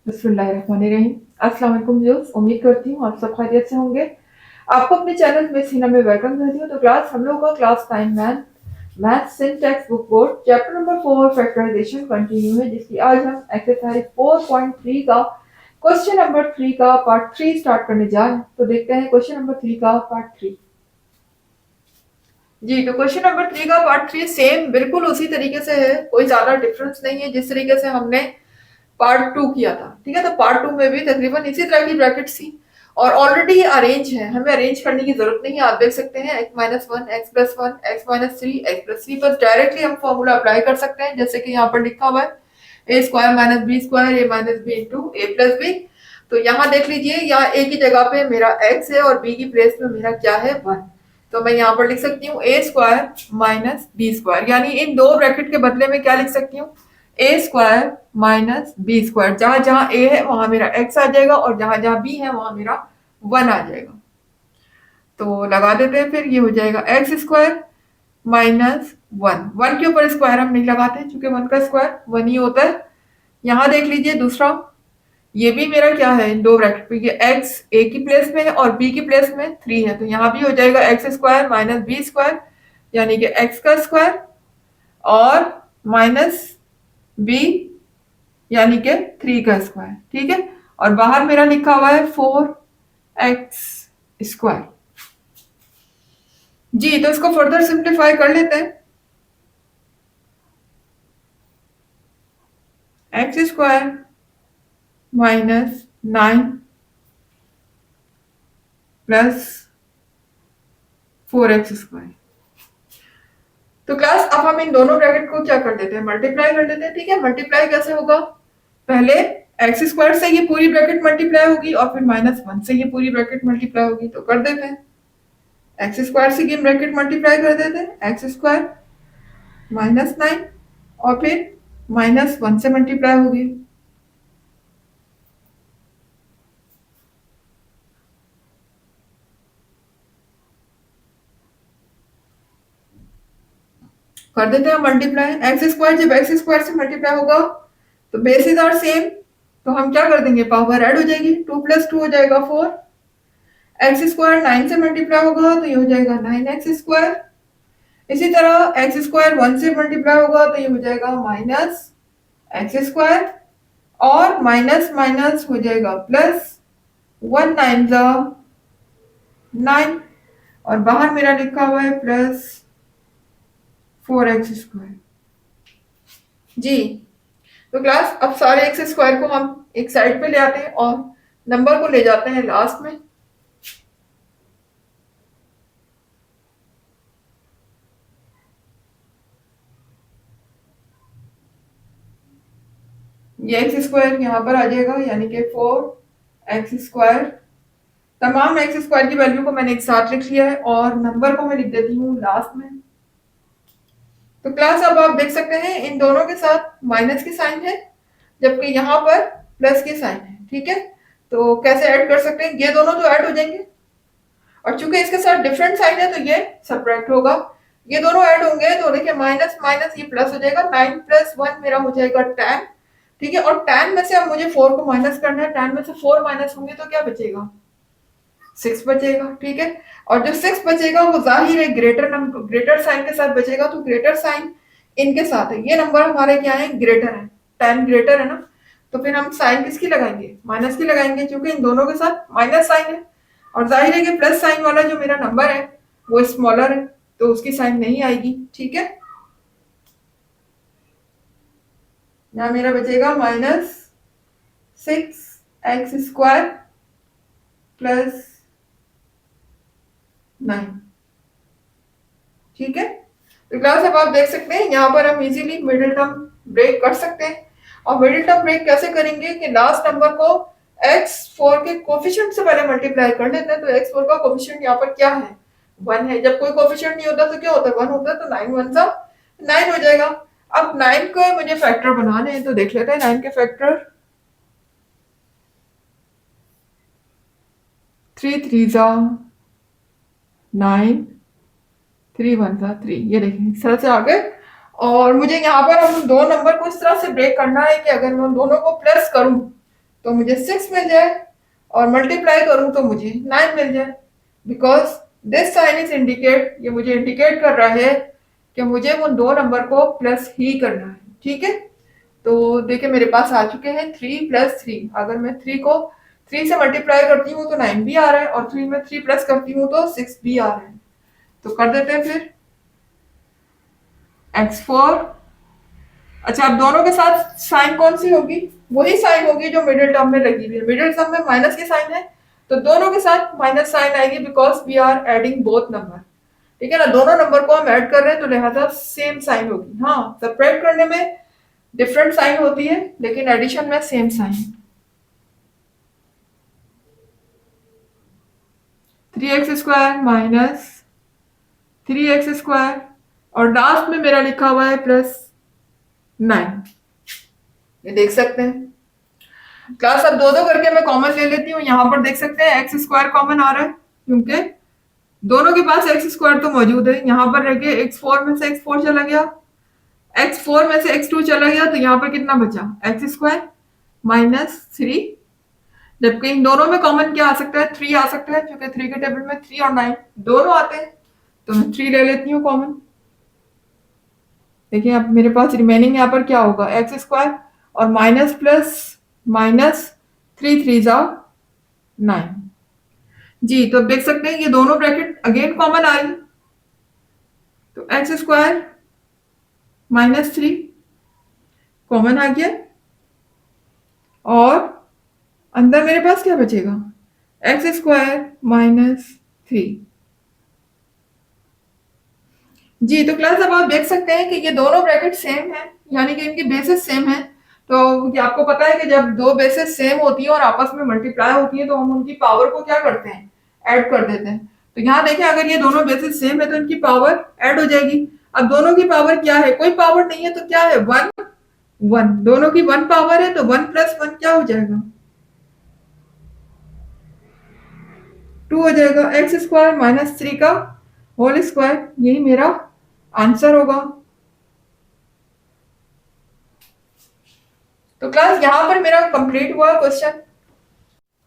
बिस्मिल्लाहिर्रहमानिर्रहीम। अस्सलाम वालेकुम व्यूअर्स, उम्मीद करती हूँ आप सब खैरियत से होंगे। आपको अपने चैनल में सीना में वेलकम करती हूँ। तो क्लास हम लोगों का class 9 math syntax book board chapter number 4 factorization continue है, जिसकी आज हम एक्सरसाइज 4.3 का क्वेश्चन नंबर 3 का पार्ट 3 स्टार्ट करने जा रहे हैं। तो देखते हैं क्वेश्चन नंबर 3 का पार्ट 3। जी, तो क्वेश्चन नंबर 3 का पार्ट 3 सेम बिल्कुल उसी तरीके से है, कोई ज्यादा डिफरेंस नहीं है जिस तरीके से हमने पार्ट 2 किया था। ठीक है, तो पार्ट 2 में भी तकरीबन इसी तरह की ब्रैकेट्स थी और ऑलरेडी अरेंज है, हमें अरेंज करने की जरूरत नहीं है। आप देख सकते हैं x-1 x+1 x-3 x+3 पर डायरेक्टली हम फॉर्मूला अप्लाई कर सकते हैं, जैसे कि यहाँ पर लिखा हुआ है a square minus B square a minus B into A plus B. तो यहाँ देख लीजिए, यहाँ a की जगह पे मेरा x है और b की प्लेस में मेरा क्या है 1। तो मैं यहाँ पर लिख सकती हूँ a square minus B square, यानी इन दो ब्रैकेट के बदले में क्या लिख सकती हूँ, ए स्क्वायर माइनस बी स्क्वायर। जहां जहां ए है वहां मेरा एक्स आ जाएगा और जहां जहां बी है वहां मेरा 1 आ जाएगा। तो लगा देते हैं, फिर ये हो जाएगा एक्स स्क्वायर माइनस 1। 1 के ऊपर स्क्वायर हम नहीं लगाते क्योंकि 1 का स्क्वायर 1 ही होता है। यहां देख लीजिए दूसरा, ये भी मेरा क्या है, इन दो ब्रैकेट पे ये एक्स ए की प्लेस में है और बी की प्लेस में 3 है, तो यहाँ भी हो जाएगा X square minus B square, यानी कि एक्स का स्क्वायर और माइनस बी यानी कि 3 का स्क्वायर। ठीक है, और बाहर मेरा लिखा हुआ है 4x स्क्वायर। जी, तो इसको फर्दर सिंप्लीफाई कर लेते हैं। X square minus 9 plus 4x square. तो क्लास अब हम इन दोनों ब्रैकेट को क्या कर देते हैं, मल्टीप्लाई कर देते हैं। ठीक है, मल्टीप्लाई कैसे होगा, पहले एक्स स्क्वायर से ये पूरी ब्रैकेट मल्टीप्लाई होगी और फिर -1 से ये पूरी ब्रैकेट मल्टीप्लाई होगी। तो कर देते हैं, एक्स स्क्वायर से ये ब्रैकेट मल्टीप्लाई कर देते हैं, एक्स स्क्वायर -9 और फिर -1 से मल्टीप्लाई होगी। कर देते हैं मल्टीप्लाई, एक्स स्क्वायर जब एक्स स्क्वायर से मल्टीप्लाई होगा तो बेसिस आर सेम, तो हम क्या कर देंगे, पावर ऐड हो जाएगी, 2 + 2 हो जाएगा 4। एक्स स्क्वायर 9 से मल्टीप्लाई होगा तो ये हो जाएगा 9x स्क्वायर। इसी तरह एक्स स्क्वायर 1 से मल्टीप्लाई होगा तो ये हो जाएगा -x स्क्वायर और माइनस माइनस हो जाएगा प्लस, 1 9 जा 9 और बाहर मेरा लिखा हुआ है +4x स्क्वायर। जी, तो क्लास अब सारे एक्स स्क्वायर को हम एक साइड पे ले आते हैं और नंबर को ले जाते हैं लास्ट में। ये एक्स स्क्वायर यहाँ पर आ जाएगा, यानी कि 4x स्क्वायर। तमाम एक्स स्क्वायर की वैल्यू को मैंने एक साथ लिख लिया है और नंबर को मैं लिख देती हूँ लास्ट में। तो क्लास अब आप देख सकते हैं इन दोनों के साथ माइनस की साइन है जबकि यहाँ पर प्लस की साइन है। ठीक है, तो कैसे ऐड कर सकते हैं, ये दोनों तो ऐड हो जाएंगे और चूंकि इसके साथ डिफरेंट साइन है तो ये सब्ट्रैक्ट होगा। ये दोनों ऐड होंगे तो देखिए माइनस माइनस ये प्लस हो जाएगा, 9 + 1 मेरा हो जाएगा 10। ठीक है, और 10 में से अब मुझे 4 को माइनस करना है, 10 में से 4 माइनस होंगे तो क्या बचेगा, 6 बचेगा। ठीक है, और जो 6 बचेगा वो जाहिर है ग्रेटर नंबर ग्रेटर साइन के साथ बचेगा, तो ग्रेटर साइन इनके साथ है, ये नंबर हमारे क्या है, ग्रेटर है, 10 ग्रेटर है ना। तो फिर हम साइन किसकी लगाएंगे, माइनस की लगाएंगे, क्योंकि इन दोनों के साथ माइनस साइन है और जाहिर है कि प्लस साइन वाला जो मेरा नंबर है वो स्मॉलर है तो उसकी साइन नहीं आएगी। ठीक है, यहाँ मेरा बचेगा -6x स्क्वायर +9। ठीक है, तो क्लास अब आप देख सकते हैं यहाँ पर हम इजीली मिडिल टर्म ब्रेक कर सकते हैं। और मिडिल टर्म ब्रेक कैसे करेंगे कि लास्ट नंबर को x4 के कोफिशिएंट से पहले मल्टीप्लाई कर लेते हैं। तो x4 का कोफिशिएंट यहाँ पर क्या है, 1 है। जब कोई कोफिशिएंट नहीं होता तो क्या होता है, 1 होता है, तो 9 1 सा 9 हो जाएगा। अब 9 को मुझे फैक्टर बनाने हैं तो देख लेते हैं 9 के फैक्टर। 3 3 सा 9, 3 1 सा 3, ये देखें इस तरह से आ गए। और मुझे यहाँ पर हम दो नंबर को इस तरह से ब्रेक करना है कि अगर मैं दोनों को प्लस करूं तो मुझे 6 मिल जाए और मल्टीप्लाई करूं तो मुझे 9 मिल जाए, because this sign is indicate, ये मुझे इंडिकेट कर रहा है कि मुझे उन दो नंबर को प्लस ही करना है। ठीक है, तो देखिए मेरे पास आ चुके हैं 3 प्लस 3। अगर मैं 3 को 3 से मल्टीप्लाई करती हूँ तो 9 भी आ रहा है, और 3 में 3 प्लस करती हूँ तो 6 भी आ रहा है। तो कर देते हैं फिर x4। अच्छा, अब दोनों के साथ साइन कौन सी होगी? वही साइन होगी जो मिडिल टर्म में लगी हुई है। मिडिल टर्म में माइनस की साइन है, तो दोनों के साथ माइनस साइन आएगी, because we are adding both number. ठीक है ना, दोनों नंबर को हम ऐड कर रहे हैं तो लिहाजा सेम साइन होगी। हाँ, सेपरेट करने में डिफरेंट साइन होती है, लेकिन एडिशन में same sign. 3x² minus 3x², और लास्ट में मेरा लिखा हुआ है +9। ये देख सकते हैं क्लास। अब दो दो करके मैं कॉमन ले लेती हूँ। यहाँ पर देख सकते हैं x² कॉमन आ रहा है, क्योंकि दोनों के पास x² तो मौजूद है। यहाँ पर रह गया x4 में से x4 चला गया, x4 में से x2 चला गया, तो यहाँ पर कितना बचा? x² minus 3। जबकि इन दोनों में कॉमन क्या आ सकता है? 3 आ सकता है, क्योंकि 3 के टेबल में 3 और 9 दोनों आते हैं, तो मैं 3 ले लेती हूँ कॉमन। देखिए अब मेरे पास रिमेनिंग यहाँ पर क्या होगा? x² और माइनस प्लस माइनस 3 3 जा 9 जी। तो अब देख सकते हैं ये दोनों ब्रैकेट अगेन कॉमन आ रही, तो x² माइनस 3 कॉमन आ गया, और अंदर मेरे पास क्या बचेगा? x² माइनस 3 जी। तो क्लास अब आप देख सकते हैं कि ये दोनों ब्रैकेट सेम है, यानी कि इनकी बेसिस सेम है। तो ये आपको पता है कि जब दो बेसिस सेम होती है और आपस में मल्टीप्लाई होती है तो हम उनकी पावर को क्या करते हैं? ऐड कर देते हैं। तो यहाँ देखें, अगर ये दोनों बेसिस सेम है तो इनकी पावर ऐड हो जाएगी। अब दोनों की पावर क्या है? कोई पावर नहीं है, तो क्या है? 1 1। दोनों की 1 पावर है, तो 1 + 1 क्या हो जाएगा? 2 हो जाएगा। x² माइनस 3 का होल स्क्वायर, यही मेरा आंसर होगा। तो क्लास यहाँ पर मेरा कंप्लीट हुआ क्वेश्चन।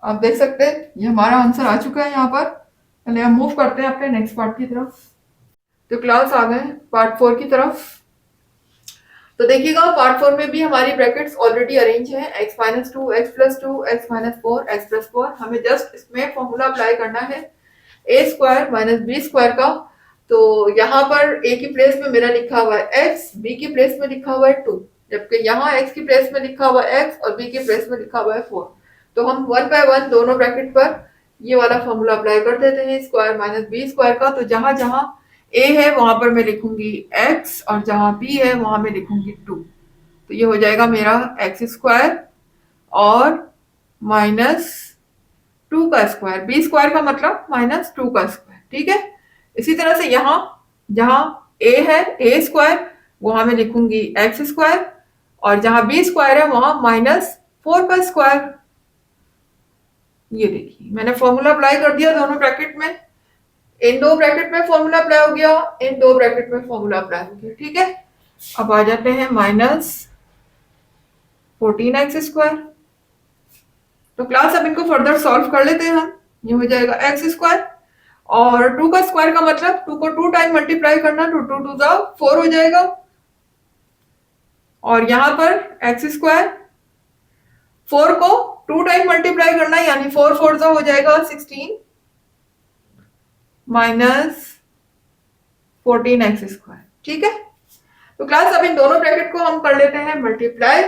आप देख सकते हैं ये हमारा आंसर आ चुका है यहाँ पर। चलिए हम मूव करते हैं अपने नेक्स्ट पार्ट की तरफ। तो क्लास आ गए पार्ट 4 की तरफ। तो देखिएगा पार्ट 4 में भी हमारी ब्रैकेट्स ऑलरेडी अरेंज हैं, x-2, x+2, x-4, x+4। हमें जस्ट इसमें फॉर्मूला अप्लाई करना है a² माइनस b² का। तो यहाँ पर a की प्लेस में मेरा लिखा हुआ है x, b की प्लेस में लिखा हुआ है 2, जबकि यहाँ x की प्लेस में लिखा हुआ है x और b की प्लेस में लिखा हुआ है 4। तो हम 1 बाय 1 दोनों ब्रैकेट पर ये वाला फॉर्मूला अप्लाई कर देते हैं, स्क्वायर माइनस b² का। तो जहां जहां a है वहां पर मैं लिखूंगी x, और जहां b है वहां मैं लिखूंगी 2। तो ये हो जाएगा मेरा x² और माइनस 2 का स्क्वायर, b² का मतलब माइनस 2 का स्क्वायर। ठीक है, इसी तरह से यहाँ जहां a है a² वहां मैं लिखूंगी x², और जहां b² है वहां -4 का स्क्वायर। ये देखिए मैंने फॉर्मूला अप्लाई कर दिया दोनों ब्रैकेट में। इन दो ब्रैकेट में फॉर्मूला अप्लाई हो गया, इन दो ब्रैकेट में फॉर्मूला अप्लाई हो गया। ठीक है, अब आ जाते हैं -14x²। तो क्लास अब इनको फर्दर सॉल्व कर लेते हैं हम। ये हो जाएगा x² और 2 का स्क्वायर का मतलब 2 को 2 टाइम मल्टीप्लाई करना, तो 2 2 जा 4 हो जाएगा, और यहां पर x² 4 को 2 टाइम मल्टीप्लाई करना, यानी 4 4 जा हो जाएगा 16 माइनस 14x²। ठीक है, तो क्लास अब इन दोनों ब्रैकेट को हम कर लेते हैं मल्टीप्लाई।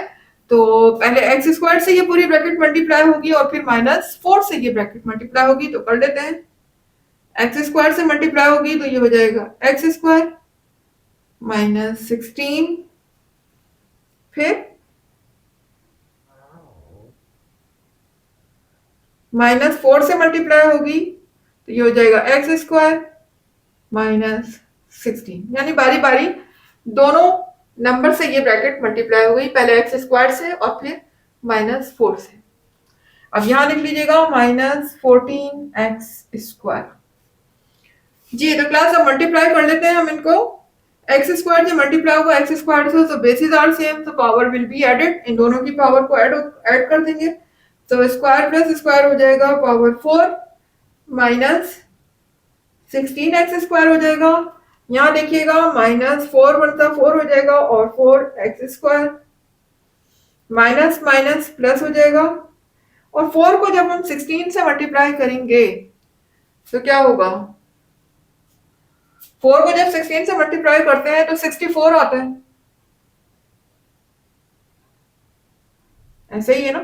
तो पहले x² से ये पूरी ब्रैकेट मल्टीप्लाई होगी और फिर -4 से ये ब्रैकेट मल्टीप्लाई होगी। तो कर लेते हैं, x² से मल्टीप्लाई होगी तो ये हो जाएगा x² माइनस 16, फिर -4 से मल्टीप्लाई होगी तो ये हो जाएगा x² माइनस 16, यानी बारी बारी दोनों नंबर से ये ब्रैकेट मल्टीप्लाई हो गई, पहले x² से और फिर -4 से। अब यहां लिख लीजिएगा -14x²। जी, तो क्लास अब मल्टीप्लाई कर लेते हैं हम इनको। x² से मल्टीप्लाई होगा x² से, तो बेसिस आर सेम, तो पावर विल बी एडेड। इन दोनों की पावर को ऐड कर देंगे, तो स्क्वायर प्लस स्क्वायर हो जाएगा पावर 4 माइनस 16x² हो जाएगा। यहाँ देखिएगा -4 बनता 4 हो जाएगा और 4x² माइनस माइनस प्लस हो जाएगा। और 4 को जब हम 16 से मल्टीप्लाई करेंगे तो क्या होगा? 4 को जब 16 से मल्टीप्लाई करते हैं तो 64 आता है। ऐसे ही है ना?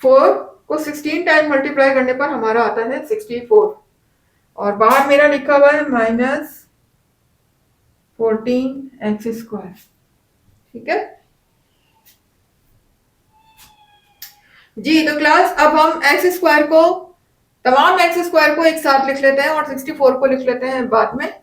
4 को 16 टाइम मल्टीप्लाई करने पर हमारा आता है 64 और बाहर मेरा लिखा हुआ है -14x²। ठीक है जी। तो क्लास अब हम x² को, तमाम x² को एक साथ लिख लेते हैं और 64 को लिख लेते हैं बाद में।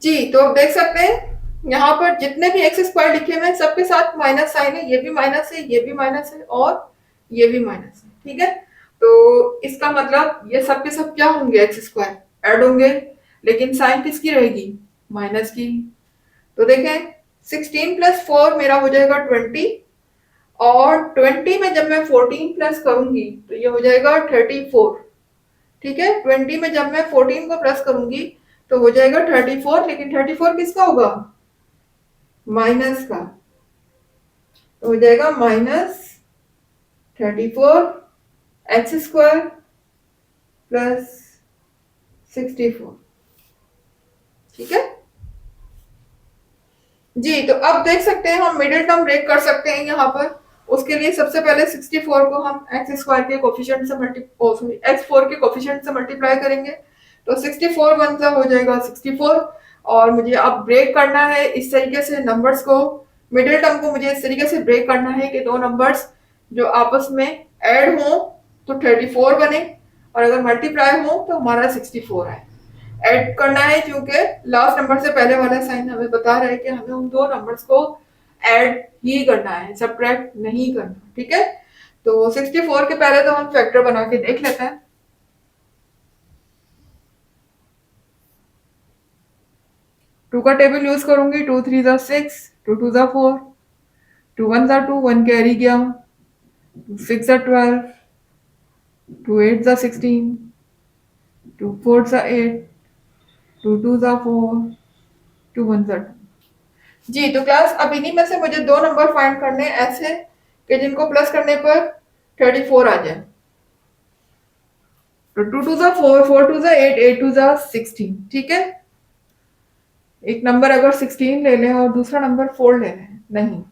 जी तो अब देख सकते हैं यहाँ पर जितने भी x² लिखे हुए हैं सबके साथ माइनस साइन है। ये भी माइनस है, ये भी माइनस है और ये भी माइनस है। ठीक है, तो इसका मतलब ये सब के सब क्या होंगे? x² ऐड होंगे, लेकिन साइन किसकी रहेगी? माइनस की। तो देखें 16 प्लस 4 मेरा हो जाएगा 20 और 20 में जब मैं 14 प्लस करूंगी तो ये हो जाएगा 34। ठीक है, 20 में जब मैं 14 को प्लस करूंगी तो हो जाएगा 34, लेकिन 34 किसका होगा? माइनस का। तो हो जाएगा -34x² प्लस 64। ठीक है जी। तो अब देख सकते हैं हम मिडिल टर्म ब्रेक कर सकते हैं यहाँ पर। उसके लिए सबसे पहले 64 को हम x² के कोफिशिएंट से x4 के कोफिशिएंट से मल्टीप्लाई करेंगे तो 64 बनता हो जाएगा 64। और मुझे अब ब्रेक करना है इस तरीके से नंबर्स को, मिडिल टर्म को मुझे इस तरीके से ब्रेक करना है कि दो नंबर्स जो आपस में ऐड हो तो 34 बने और अगर मल्टीप्लाई हो तो हमारा 64 आए। ऐड करना है क्योंकि लास्ट नंबर से पहले वाला साइन हमें बता रहा है कि हमें उन दो नंबर्स को ऐड ही करना है, सब्ट्रैक्ट नहीं करना। ठीक है, तो 64 के पहले तो हम फैक्टर बना के देख लेते हैं। टू का टेबल यूज करूंगी। 2 3 जा 6, 2 2 जा 4, 2 1 जा 2, 1 कैरी गया, 2 6 जा 12, 2 8 जा 16, 2 4 जा 8, 2 2 जा 4, 2 1 जा 2। जी तो क्लास अब इन्हीं में से मुझे दो नंबर फाइंड करने ऐसे कि जिनको प्लस करने पर 34 आ जाए। तो 2 2 जा 4, 4 2 जा 8, 8 2 जा 16। ठीक है, एक नंबर अगर 16 ले लें और दूसरा नंबर 4 ले लें, नहीं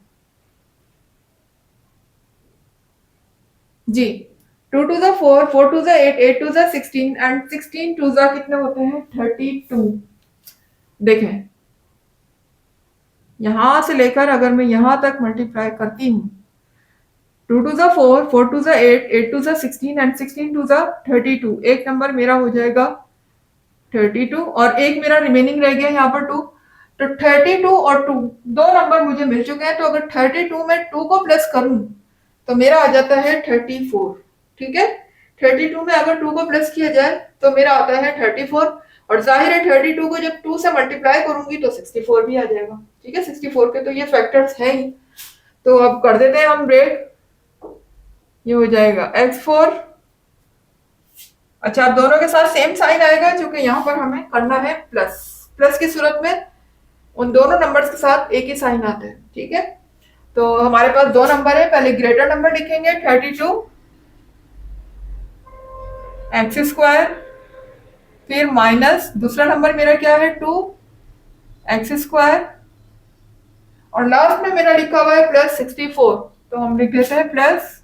जी। 2 2 जा 4, 4 2 जा 8, 8 2 जा 16 एंड 16 2 जा कितने होते हैं? 32। देखें यहां से लेकर अगर मैं यहां तक मल्टीप्लाई करती हूँ, 2 2 जा 4, 4 2 जा 8, 8 2 जा 16 एंड 16 2 जा 32। एक नंबर मेरा हो जाएगा 32 और एक मेरा रिमेनिंग रह गया यहाँ पर 2। तो 32 और 2 दो नंबर मुझे मिल चुके हैं। तो अगर 32 में 2 को प्लस करूं तो मेरा आ जाता है 34। ठीक है, 32 में अगर 2 को प्लस किया जाए तो मेरा आता है 34 और जाहिर है 32 को जब 2 से मल्टीप्लाई करूंगी तो 64 भी आ जाएगा। ठीक है, 64 के तो ये फैक्टर्स हैं ही। तो अब कर देते हैं हम ब्रेक। ये हो जाएगा x4। अच्छा, अब दोनों के साथ सेम साइन आएगा क्योंकि यहाँ पर हमें करना है प्लस। प्लस की सूरत में उन दोनों नंबर्स के साथ एक ही साइन आता है। ठीक है, तो हमारे पास दो नंबर है। पहले ग्रेटर नंबर लिखेंगे 32 x², फिर माइनस दूसरा नंबर मेरा क्या है 2 x², और लास्ट में मेरा लिखा हुआ है प्लस 64। तो हम लिख देते हैं प्लस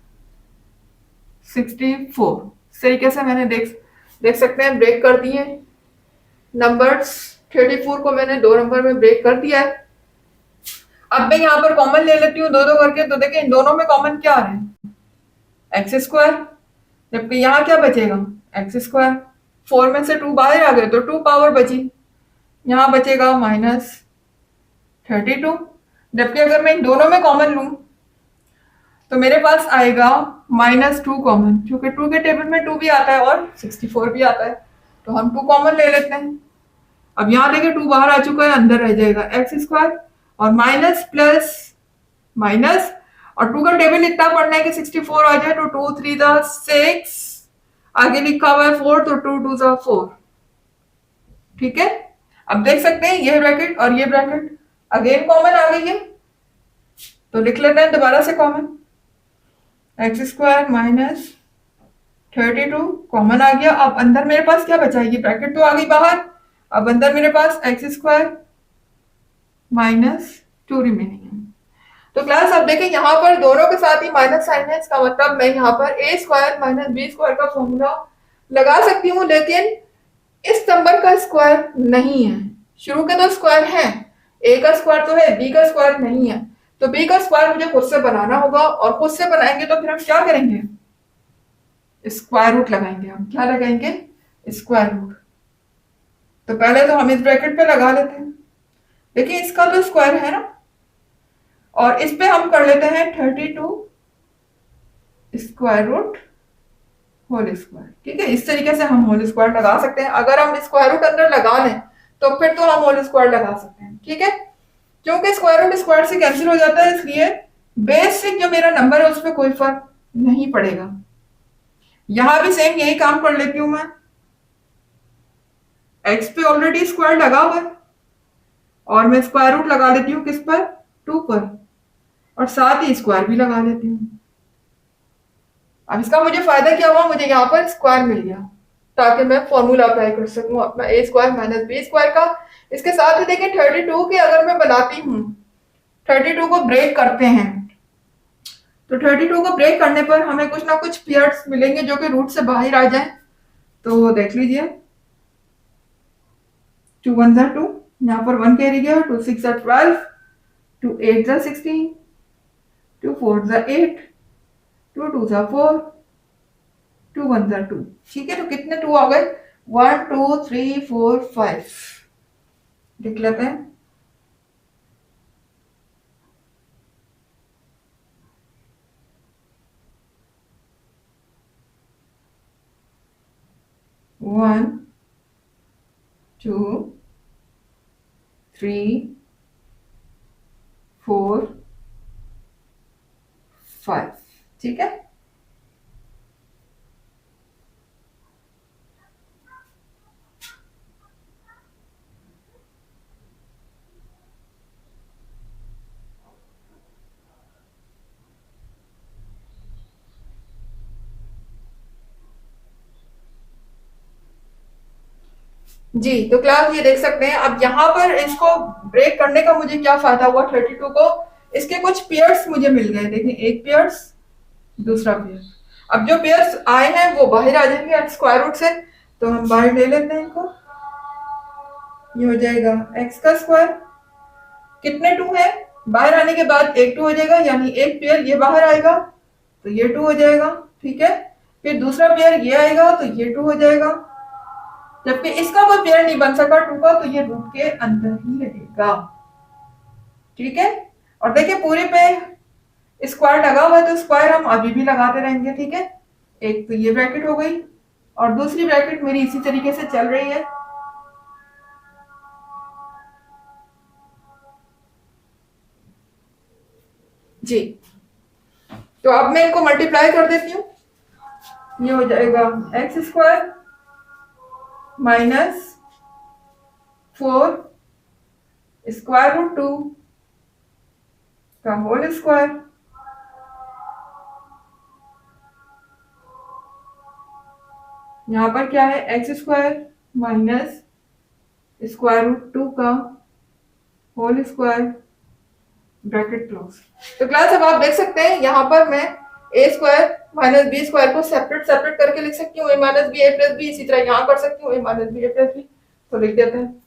64। इस तरीके से मैंने देख सकते हैं ब्रेक कर दिए नंबर्स। 34 को मैंने दो नंबर में ब्रेक कर दिया है। अब मैं यहाँ पर कॉमन ले लेती हूँ दो दो करके। तो देखिए इन दोनों में कॉमन क्या आ रहा है? x², जबकि यहाँ क्या बचेगा? x²। 4 में से 2 बाहर आ गए तो 2 पावर बची, यहाँ बचेगा -32। जबकि अगर मैं इन दोनों में कॉमन लूं तो मेरे पास आएगा -2 कॉमन, क्योंकि 2 के टेबल में 2 भी आता है और 64 भी आता है, तो हम 2 कॉमन ले लेते हैं। अब यहाँ देखिए 2 बाहर आ चुका है, अंदर रह जाएगा एक्स स्क्वायर और माइनस प्लस माइनस, और 2 का टेबल इतना पढ़ना है कि 64 आ जाए, तो 2 3 दा 6, आगे लिखा हुआ है 4, तो 2 2 दा 4। ठीक है, अब देख सकते हैं ये ब्रैकेट और ये ब्रैकेट अगेन कॉमन आ गई है, तो लिख लेते हैं दोबारा से common, X square minus 32 common आ गया। अब अंदर मेरे पास क्या बचा है, ये ब्रैकेट तो आ गई बाहर, अब अंदर मेरे पास एक्स स्क्वायर -2 रिमेनिंग है। तो क्लास आप देखें यहाँ पर दोनों के साथ ही माइनस साइन है, इसका मतलब मैं यहाँ पर ए स्क्वायर माइनस बी स्क्वायर का फॉर्मूला लगा सकती हूँ, लेकिन इस नंबर का स्क्वायर नहीं है। शुरू के तो स्क्वायर है, ए का स्क्वायर तो है, बी का स्क्वायर नहीं है, तो बी का स्क्वायर मुझे खुद से बनाना होगा, और खुद से बनाएंगे तो फिर हम क्या करेंगे, स्क्वायर रूट लगाएंगे। हम क्या लगाएंगे, स्क्वायर रूट। तो पहले तो हम इस ब्रैकेट पे लगा लेते हैं, देखिए इसका तो स्क्वायर है ना, और इस पे हम कर लेते हैं 32 स्क्वायर रूट होल स्क्वायर। ठीक है, इस तरीके से हम होल स्क्वायर लगा सकते हैं। अगर हम स्क्वायर रूट अंदर लगा लें तो फिर तो हम होल स्क्वायर लगा सकते हैं। ठीक है, क्योंकि स्क्वायर रूट स्क्वायर से कैंसिल हो जाता है, इसलिए बेसिक जो मेरा नंबर है उस पर कोई फर्क नहीं पड़ेगा। यहां भी सेम यही काम कर लेती हूं मैं, एक्स पे ऑलरेडी स्क्वायर लगा हुआ है और मैं स्क्वायर रूट लगा लेती हूँ किस पर, 2 पर, और साथ ही स्क्वायर भी लगा लेती हूँ। अब इसका मुझे फायदा क्या हुआ, मुझे यहाँ पर स्क्वायर मिल गया, ताकि मैं फॉर्मूला अप्लाई कर सकूं अपना ए स्क्वायर माइनस बी स्क्वायर का। इसके साथ ही देखिए 32 के अगर मैं बनाती हूँ, 32 को ब्रेक करते हैं, तो 32 को ब्रेक करने पर हमें कुछ ना कुछ पेयर्स मिलेंगे जो कि रूट से बाहर आ जाए। तो देख लीजिए 2 1 ज़ा 2, यहाँ पर 1 कैरी गया, 2 6 ज़ा 12, 2 8 ज़ा 16, 2 4 ज़ा 8, 2 2 ज़ा 4, 2 1 ज़ा 2। ठीक है, तो कितने 2 आ गए, 1 2 3 4 5, लिख लेते हैं। वन 2 3 4 5। ठीक है, जी। तो क्लास ये देख सकते हैं, अब यहाँ पर इसको ब्रेक करने का मुझे क्या फायदा हुआ, 32 को इसके कुछ पेयर्स मुझे मिल गए। देखिए एक पेयर्स, दूसरा पेयर। अब जो पेयर्स आए हैं वो बाहर आ जाएंगे स्क्वायर रूट से, तो हम बाहर ले लेते हैं इनको। ये हो जाएगा एक्स का स्क्वायर, कितने 2 है, बाहर आने के बाद एक 2 हो जाएगा, यानी एक पेयर ये बाहर आएगा तो ये 2 हो जाएगा। ठीक है, फिर दूसरा पेयर ये आएगा तो ये 2 हो जाएगा, जबकि इसका कोई पेयर नहीं बन सका 2 का, तो ये रूट के अंदर ही रहेगा। ठीक है, और देखिए पूरे पे स्क्वायर लगा हुआ है, तो स्क्वायर हम अभी भी लगाते रहेंगे। ठीक है, एक तो ये ब्रैकेट हो गई, और दूसरी ब्रैकेट मेरी इसी तरीके से चल रही है। जी, तो अब मैं इनको मल्टीप्लाई कर देती हूँ। ये हो जाएगा X square minus 4 square root 2 का होल स्क्वायर, यहाँ पर क्या है, X square minus square root 2 का होल स्क्वायर, ब्रैकेट क्लोज। तो क्लास अब आप देख सकते हैं यहाँ पर मैं A square minus B square को सेपरेट सेपरेट करके लिख सकती हूँ, A minus B A plus B, इसी तरह यहाँ कर सकती हूँ A minus B A plus B, तो लिख देते हैं।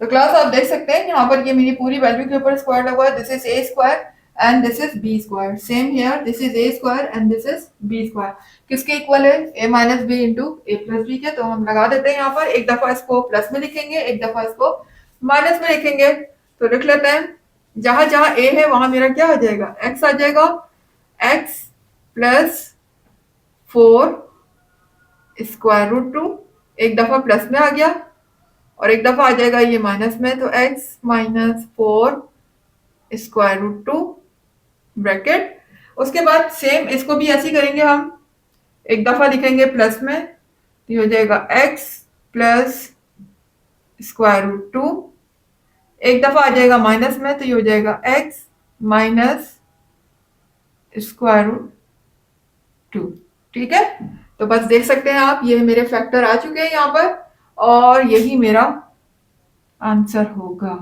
तो क्लास आप देख सकते हैं यहाँ पर ये मेरी पूरी वैल्यू के ऊपर स्क्वायर लगा है, this is A square and this is B square, same here this is A square and this is B square. किसके इक्वल है, A minus B into A plus B के। तो हम लगा देते हैं यहाँ पर, एक दफा इसको प्लस में लिखेंगे, एक दफा इसको माइनस में लिखेंगे, तो लिख लेते हैं जहां जहां ए है वहां मेरा क्या आ जाएगा, एक्स आ जाएगा, X plus 4 square root two, एक दफा प्लस में आ गया और एक दफा आ जाएगा ये माइनस में, तो X minus 4 square root two bracket. उसके बाद सेम इसको भी ऐसे ही करेंगे हम, एक दफा लिखेंगे प्लस में तो ये हो जाएगा X plus square root two, एक दफा आ जाएगा माइनस में तो ये हो जाएगा X minus square root two. ठीक है, तो बस देख सकते हैं आप, ये मेरे फैक्टर आ चुके हैं यहाँ पर और यही मेरा आंसर होगा।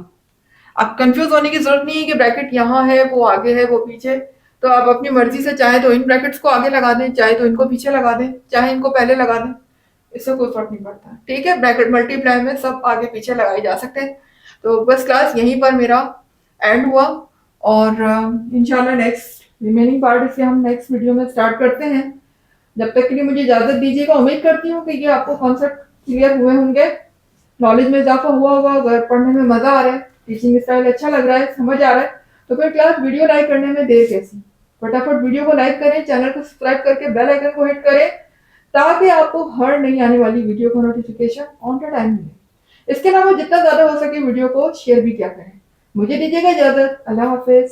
अब कंफ्यूज होने की जरूरत नहीं है कि ब्रैकेट यहाँ है वो आगे है वो पीछे, तो आप अपनी मर्जी से चाहे तो इन ब्रैकेट्स को आगे लगा दें, चाहे तो इनको पीछे लगा दें, चाहे इनको पहले लगा दें, इससे कोई फर्क नहीं पड़ता। ठीक है, ब्रैकेट मल्टीप्लाई में सब आगे पीछे लगाए जा सकते हैं। तो बस क्लास यहीं पर मेरा एंड हुआ और इंशाल्लाह नेक्स्ट रिमेनिंग पार्ट इसे हम नेक्स्ट वीडियो में स्टार्ट करते हैं। जब तक के लिए मुझे इजाजत दीजिएगा। उम्मीद करती हूँ कि ये आपको कॉन्सेप्ट क्लियर हुए होंगे, नॉलेज में इजाफा हुआ होगा, अगर पढ़ने में मजा आ रहा है, टीचिंग स्टाइल अच्छा लग रहा है, समझ आ रहा है, तो फिर क्लास वीडियो लाइक करने में देर कैसी, फटाफट वीडियो को लाइक करें, चैनल को सब्सक्राइब करके बेल आइकन को हिट करें ताकि आपको हर नई आने वाली वीडियो का नोटिफिकेशन ऑन द टाइम मिले। इसके अलावा जितना ज्यादा हो सके वीडियो को शेयर भी किया करें। मुझे दीजिएगा इजाजत, अल्लाह हाफिज।